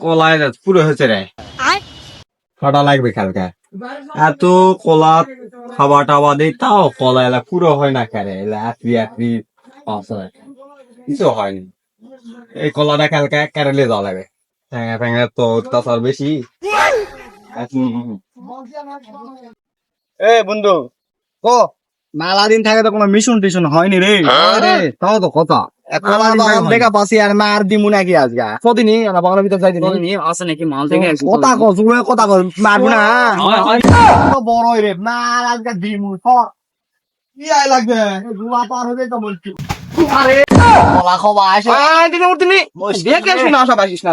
কলায় পুরো হয়েছে রে, ফাটা লাগবে কালকে। এত কলা খাওয়া টাওয়া দেই তাও কলা এলা পুরো হয় না কেরে, এলা আত্রি আত্রি কিছু হয়নি। এই কলাটা কালকে কেরেলে যাওয়া লাগে, ফ্যাঙা ফ্যাঙা তো অত্যাচার বেশি। এ বন্ধু ক মেলা দিন থাকে তো কোনো মিশন টিশন হয়নি রে। তাও তো কথা দেখা পাচ্ছি আর মার দিমু নাকি আজকে কদিনই বাংলার ভিতর যাই দিন আছে নাকি মাল থেকে কথা কো জুড়ে কথা কো মারবো না বড় রে মার আজকে দিমু কি আই লাগবে জুয়া পার হবে তো বলছি আরে কলা খাওয়া আসে দিনে উঠনি দেখে শুনা আসা বাসিস না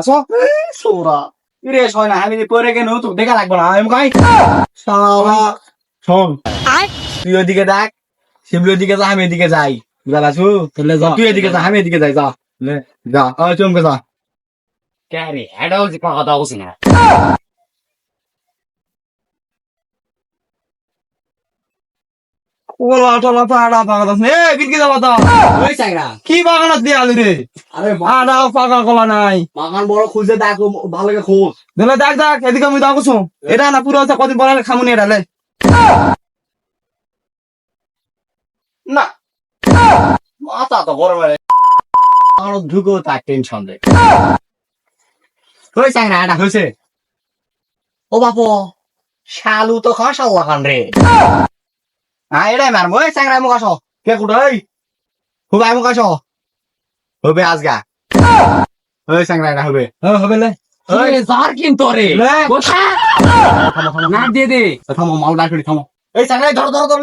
সোরা রে হয় না আমি পরে কেন তো দেখা লাগবে না আমি কই শালা শোন তুই ওদিকে দেখ শিমলোর দিকে যা আমি এদিকে যাই বুঝালাছু তাহলে যা তুই এদিকে যা আমি এদিকে যাই যা যা চমকে যা ক্যারে এটাও যে কথা বলছি না ওলা টলা পাড়া বাগান এ বিলকে যাবা তো ওই চাইরা কি বাগানত দিয়ে আলু রে আরে ভাড়া পাকা কলা নাই বাগান বড় খুঁজে দেখো ভালো করে খোঁজ দিলে দেখ দেখ এদিকে আমি দাও কুসুম এটা না পুরো আছে কদিন পরে খামুনি এটা লে না মাথা তো বড় বড় আমার ঢুকো তার টেনশন দে ওই চাইরা এটা হয়েছে ও বাপু শালু তো খাসাল লাগান রে হ্যাঁ এটাই মারবো ওই চাইরা মুখ আসো কে কুটাই হবে মুখ আসো হবে আজগা ওই চাইরা এটা হবে হবে লে ওই জার কিন্তু রে বসা না দিয়ে দে থামো মাল ডাকড়ি থামো এই চাইরা ধর ধর ধর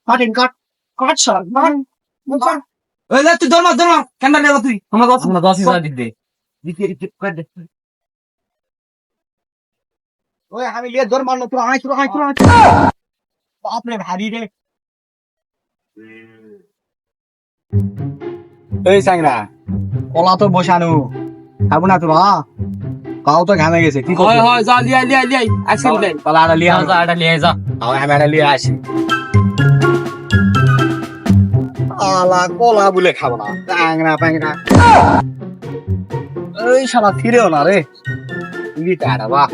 কাটিং কাট কাট সর মার ওই লে তুই ধর কেন লে তুই আমরা 10,000 দিতে দিতে কাট দে ওই আমি লিয়ে ধর মারলো তুই আই বাপ রে ভারী রে এই সাংরা কলা তো বসানো খাবো না তোরা কাউ তো ঘামে গেছে কি করবি হয় যা লিয়া আজকে দে কলাটা লিয়ে যা এটা লিয়ে যা আমি এটা লিয়ে আসি আলা কলা বলে খাবো না টাংরা প্যাংরা এই শালা ফিরেও না রে লিটারা বাহ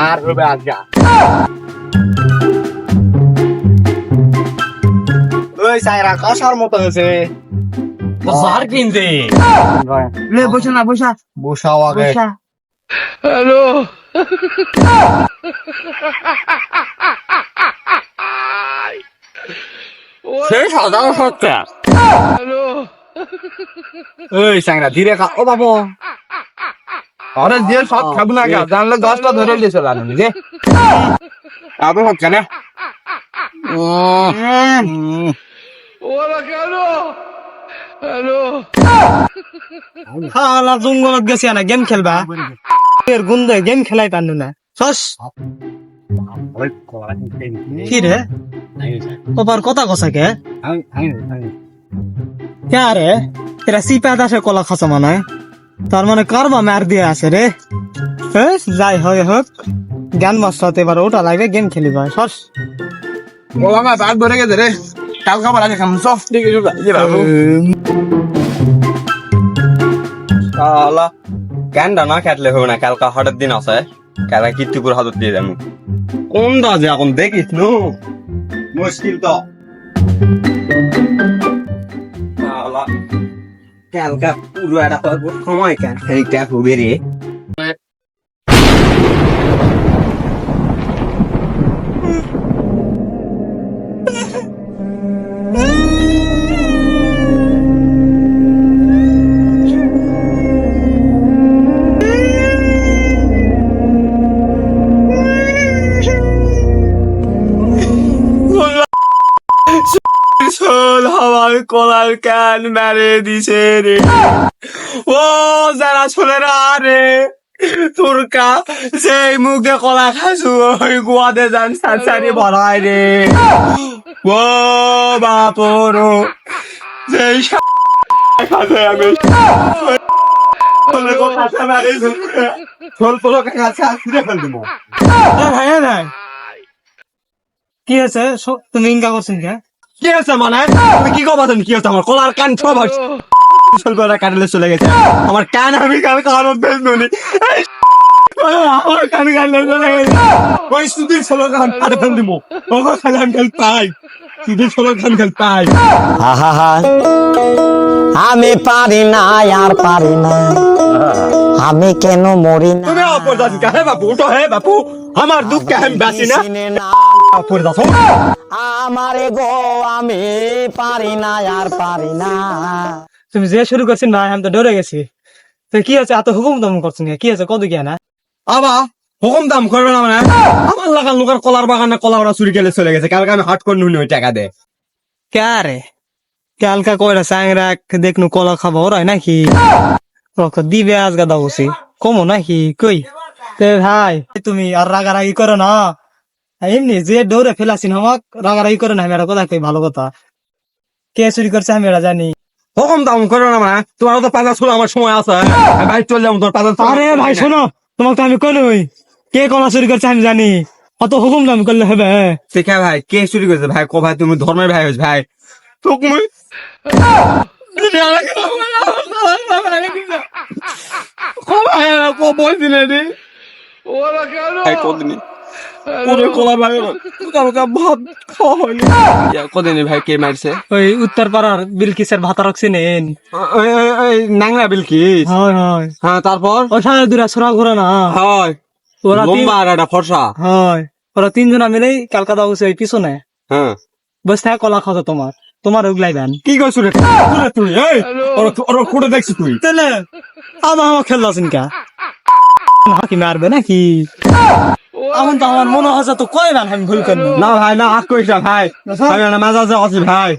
আর হবে আজকে ওই সাইরা কাসার মতো হয়েছে জার কিনতে লে বসা না বসাও আগে হ্যালো সেই সাধারণ সত্যা ওই সাংরা ধীরে খা ও বাবু আরে দিয়ে সব খাবো না গা জানলে 10টা ধরে দিয়েছিল আমি যে আদৌ হচ্ছে না হালা জঙ্গলত গেছি না গেম খেলবা এর গুন্দে গেম খেলাই পারনু না সস কি রে তোর কথা কসা কে কে রে তেরা সিপা দাসে কলা খাসা মানে তার মানে কারবা মার দিয়ে আছে রে যাই হয় হোক জ্ঞান মাস্টার এবার ওটা লাগবে গেম খেলিবা সস বলা মা বাদ ভরে গেছে রে কাল খাবার আগে খাম সফট দিকে শালা ক্যান্ডা না কাটলে হবে না, কালকা হঠাৎ দিন আছে কালকা কীর্তিপুর হাতত দিয়ে যাবো কোন রাজে এখন দেখিস নু মুশকিল তো শালা কালকা পুরো একটা সময় কেন এইটা হবে রে আমার কলার কান মেরে দিছে রে ও যারা শোনে না রে তোরকা সেই মুখে কলা খাসু ওই গুয়াতে যান সারি ভরায় রে ও বাপর সেই খাসে আমি কি আছে তুমি ইনকা করছেন কে কি আছে মানে তুমি কি কবা তুমি কি আছে আমার কলার কান সব ছোলকলা কাটলে চলে গেছে আমার কান আমি কারণ বেজনুনি আমার কান কাটলে চলে গেছে ওই সুধীর ছোলকান কাটে ফেল দিব ওকে খালি আমি খেল পাই সুধীর ছোলকান খেল পাই আহা আমি পারি না আর পারি না আমি কেন মরি না তুমি অপর যাচ্ছি হে বাপু ওটো হে বাপু আমার দুঃখ কে আমি বাঁচি না চিনে না অপর যাচ্ছ আমারে গো আমি পারি না আর পারি না তুমি যে শুরু করছেন ভাই আমি তো ডরে গেছি তো কি আছে এত হুকুম দম করছেন কি আছে কত কি না আবা হুকুম দাম করবে না মানে আমার লাগান লোকের কলার বাগানে কলা ওরা চুরি গেলে চলে গেছে কালকে আমি হাট করে নুনি ওই টাকা দে কে রে কালকা কয়রা চাংরা দেখনু কলা খাবো ওরাই নাকি ওকে দিবে আজগা দাওছি কমো নাকি কই তে ভাই তুমি আর রাগারাগি করো না এমনি যে দৌড়ে ফেলাছিন আমাক রাগারাগি করে না আমি একটা কথা কই ভালো কথা কে চুরি করছে আমি এটা জানি হুকুম দাম করবে না মানে তোমার তো পাতা ছিল আমার সময় আছে ভাই চলে যাবো তোর পাতা আরে ভাই শোনো তোমাকে তো আমি কই কে কলা চুরি করছে আমি জানি অত হুকুম দাম করলে হবে শিখা ভাই কে চুরি করেছে ভাই কো ভাই তুমি ধর্মের ভাই হইছ ভাই তুমি কদিনই ভাই কে মারছে ওই উত্তর পাড়ার বিলকিসের ভাতা রাখছি নেন নাংরা বিলকি হয় হয় হ্যাঁ তারপর ও সাড়ে দুরা ছোড়া ঘুরে না হয় ওরা লম্বা আর একটা ফর্সা হয় ওরা তিনজনা মিলেই কালকাতা বসে ওই পিছনে হ্যাঁ বসে থাকে কলা খাওয়া তোমার উগলাই দেন কি করছো রে তুই এই ওরা খুঁড়ে দেখছি তুই তাহলে আমার খেললাছেন কা হাকি মারবে নাকি এখন তো আমার মনে হচ্ছে তো কয় গান আমি ভুল করি না ভাই না আগ করিস না ভাই আমি না মাঝে আছি ভাই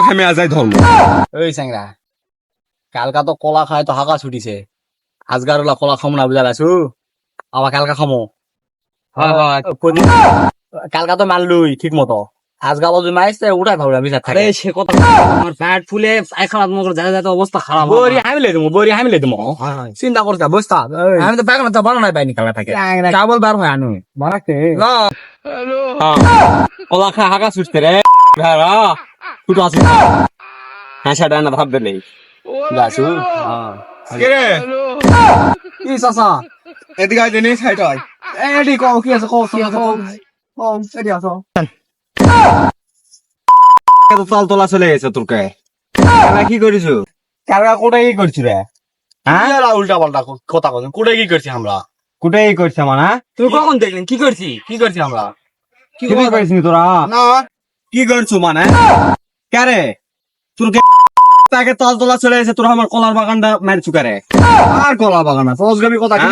আমি আজাই ধর্ম ওই স্যাংরা কালকা তো কলা খায় তো হাঁকা ছুটিছে আজগার ওলা কলা খামো না বুঝা পাইছো আবার কালকা খামো কালকা তো মারলুই ঠিক মতো আজগা যদি মাইছে উঠাই ভাবলা বিচার থাকে সে কথা আমার প্যাট ফুলে খারাপ মনে করে যাতে অবস্থা খারাপ বড়ি হামিলে দেবো চিন্তা করছ বসতা আমি তো পাগলা তো বানো নাই পাইনি কালকা থাকে কেবল বার হয় আনু বানাকে কলা খা হাগা ছুটতে রে ভাড়া ফুটো আছে হ্যাঁ সেটা না ভাববে নেই গাছু কে রে কি চাচা এদিকে আইতে নেই সাইড হয় এডি কও কি আছে কও কি আছে কও এডি আসো এত তাল তোলা চলে গেছে তোরকে কি করিছো কালকা কোটাই কি করছি রে হ্যাঁ উল্টা পাল্টা কথা বলেন কোটাই কি করছি আমরা কুটাই করছে মানে তুমি কখন দেখলেন কি করছি আমরা কি করিস তোরা না কি করছো মানে কারে তোরকে তাকে তাল তোলা চলে গেছে তোরা আমার কলার বাগানটা মারছু কারে আর কলা বাগান আছে অজগবি কথা কি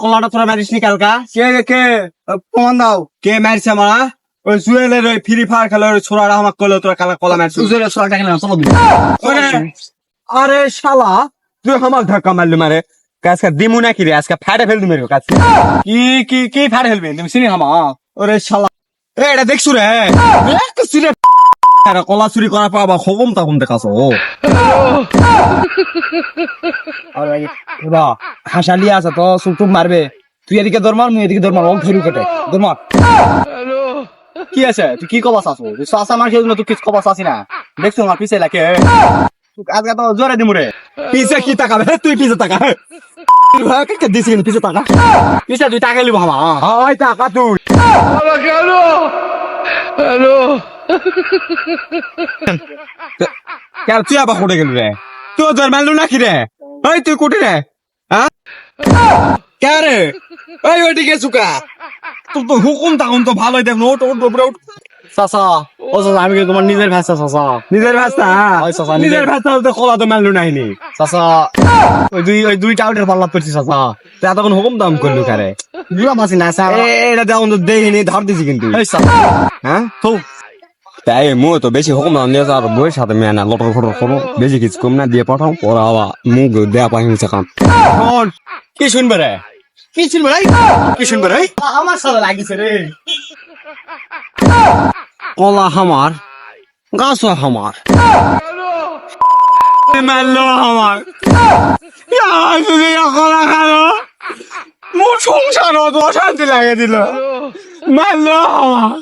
কলাটা তোরা মারিস নি কালকা কে প্রমাণ দাও কে মারছে আমার ওই জুয়েলের ওই ফ্রি ফায়ার খেলার ওই ছোড়াটা আমাকে কইলো তোরা কালা কলা মারছু সুজের সোয়াটা কেন চলো আরে শালা তুই আমার ধাক্কা মারলি মারে আজকে দিমু নাকি রে আজকে ফাড়ে ফেলবি মেরে কাছে কি ফাড়ে ফেলবে তুমি চিনি হামা ওরে শালা এটা দেখছু রে দেখছু রে কলা চুরি করার পর আবার খবম তখন দেখাছো হাসালি আছে তো সুটুক মারবে তুই এদিকে দরমার মুই এদিকে দরমার ও ধরু কেটে দরমার কি আছে তুই কি কবাস আছো তুই সাসা মার খেয়ে তুই কিছু কবাস আসি না দেখছো আমার পিছে লাগে আজকে তো জোরে দিমু রে পিছে কি টাকা তুই পিছে টাকা কে দিছি পিছে টাকা পিছে তুই টাকা লিব হামা হয় টাকা তুই কেন তুই আবার কোটে গেলি রে তুই তোর মারলু নাকি রে ওই তুই কোটে রে হ্যাঁ কে রে ওই ওইদিকে চুকা তোর তো হুকুম তখন তো ভালোই দেখ ওট ওট উপরে উঠ চাচা ও চাচা আমি কি তোমার নিজের ভাষা চাচা নিজের ভাষা ওই চাচা নিজের ভাষা তো কলা তো মারলু নাইনি চাচা ওই দুইটা আউটের পাল্লা পড়ছি চাচা তুই তখন হুকুম দাম করলু কারে দুলা মাসি না স্যার এটা দেখুন তো দেখিনি ধর দিছি কিন্তু এই চাচা হ্যাঁ তো তাই মু তো বেশি হুকুম দাম দিয়ে আর বইয়ের সাথে মেয়ে না লটর ফটর করো বেশি কিছু কম না দিয়ে পাঠাও ওরা আবার মুখ দেয়া পাই হয়েছে কাম কি শুনবে রে কি ছিল ভাই কি শুনবে রে আমার সাথে লাগিছে রে কলা হামার গাছ হামার মারলো আমার কলা খালো মোর সংসার অশান্তি লাগে দিল মারলো আমার